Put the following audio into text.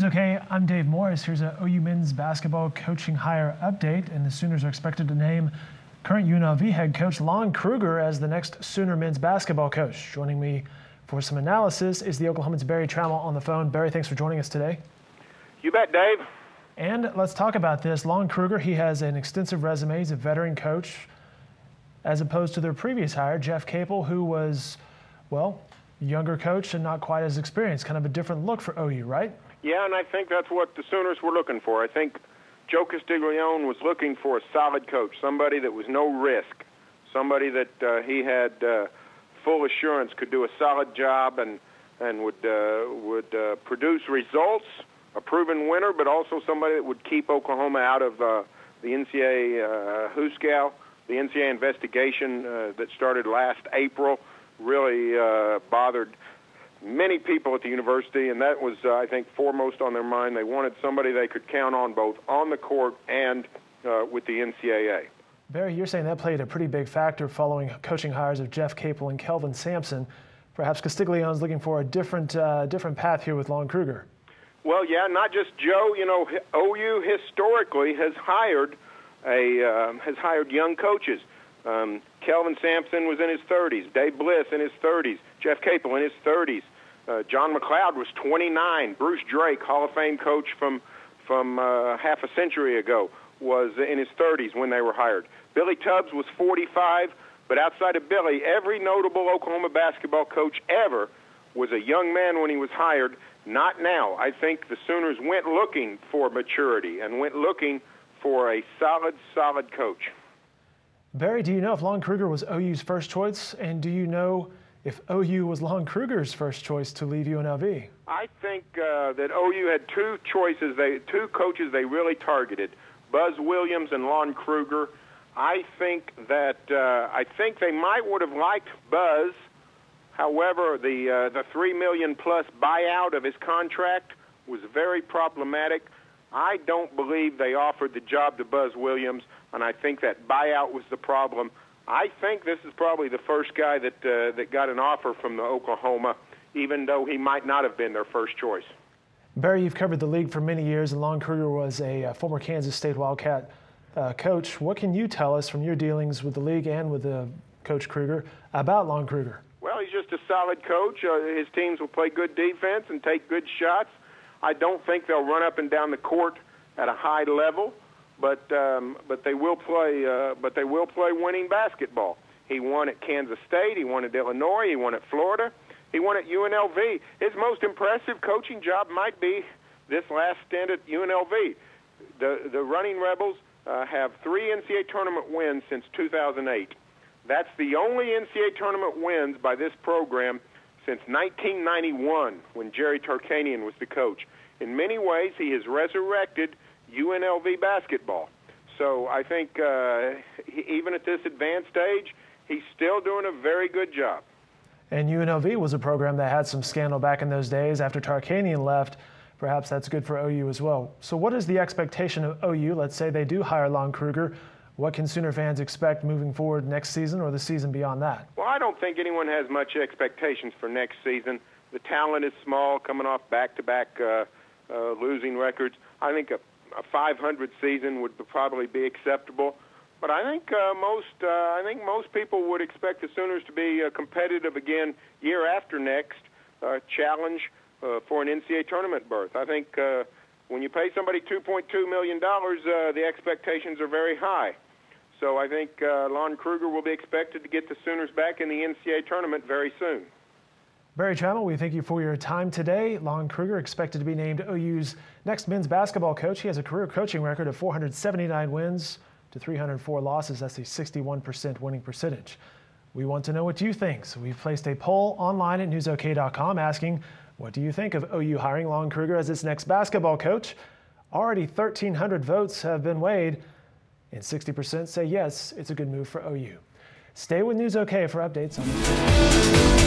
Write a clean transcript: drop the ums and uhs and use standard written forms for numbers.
OK, I'm Dave Morris. Here's a OU men's basketball coaching hire update, and the Sooners are expected to name current UNLV head coach Lon Kruger as the next Sooner men's basketball coach. Joining me for some analysis is the Oklahoman's Barry Tramel on the phone. Barry, thanks for joining us today. You bet, Dave. And let's talk about this. Lon Kruger, he has an extensive resume. He's a veteran coach, as opposed to their previous hire, Jeff Capel, who was, well, younger coach and not quite as experienced. Kind of a different look for OU, right? Yeah, and I think that's what the Sooners were looking for. I think Joe Castiglione was looking for a solid coach, somebody that was no risk, somebody that he had full assurance could do a solid job and would produce results, a proven winner, but also somebody that would keep Oklahoma out of the NCAA HooScow. The NCAA investigation that started last April really bothered many people at the university, and that was, I think, foremost on their mind. They wanted somebody they could count on both on the court and with the NCAA. Barry, you're saying that played a pretty big factor following coaching hires of Jeff Capel and Kelvin Sampson. Perhaps Castiglione's looking for a different path here with Lon Kruger. Well, yeah, not just Joe. You know, OU historically has hired young coaches. Kelvin Sampson was in his 30s. Dave Bliss in his 30s. Jeff Capel in his 30s. John McLeod was 29. Bruce Drake, Hall of Fame coach from half a century ago, was in his 30s when they were hired. Billy Tubbs was 45. But outside of Billy, every notable Oklahoma basketball coach ever was a young man when he was hired. Not now. I think the Sooners went looking for maturity and went looking for a solid coach. Barry, do you know if Lon Kruger was OU's first choice, and do you know if OU was Lon Kruger's first choice to leave UNLV? I think that OU had two choices, two coaches they really targeted, Buzz Williams and Lon Kruger. I think they might would have liked Buzz. However, the $3 million plus buyout of his contract was very problematic. I don't believe they offered the job to Buzz Williams, and I think that buyout was the problem. I think this is probably the first guy that got an offer from the Oklahoma, even though he might not have been their first choice. Barry, you've covered the league for many years, and Lon Kruger was a former Kansas State Wildcat coach. What can you tell us from your dealings with the league and with Coach Kruger about Lon Kruger? Well, he's just a solid coach. His teams will play good defense and take good shots. I don't think they'll run up and down the court at a high level, but they will play. But they will play winning basketball. He won at Kansas State. He won at Illinois. He won at Florida. He won at UNLV. His most impressive coaching job might be this last stint at UNLV. The Running Rebels have 3 NCAA tournament wins since 2008. That's the only NCAA tournament wins by this program since 1991, when Jerry Tarkanian was the coach. In many ways, he has resurrected UNLV basketball. So I think even at this advanced age, he's still doing a very good job. And UNLV was a program that had some scandal back in those days. After Tarkanian left, perhaps that's good for OU as well. So what is the expectation of OU? Let's say they do hire Lon Kruger. What can Sooner fans expect moving forward next season or the season beyond that? Well, I don't think anyone has much expectations for next season. The talent is small, coming off back-to-back losing records. I think a 500 season would probably be acceptable. But I think most people would expect the Sooners to be competitive again year after next, challenge for an NCAA tournament berth. I think when you pay somebody $2.2 million, the expectations are very high. So I think Lon Kruger will be expected to get the Sooners back in the NCAA tournament very soon. Barry Tramel, we thank you for your time today. Lon Kruger expected to be named OU's next men's basketball coach. He has a career coaching record of 479 wins to 304 losses. That's a 61% winning percentage. We want to know what you think, so we've placed a poll online at newsok.com asking, what do you think of OU hiring Lon Kruger as its next basketball coach? Already 1,300 votes have been weighed, and 60% say yes, it's a good move for OU. Stay with News OK for updates on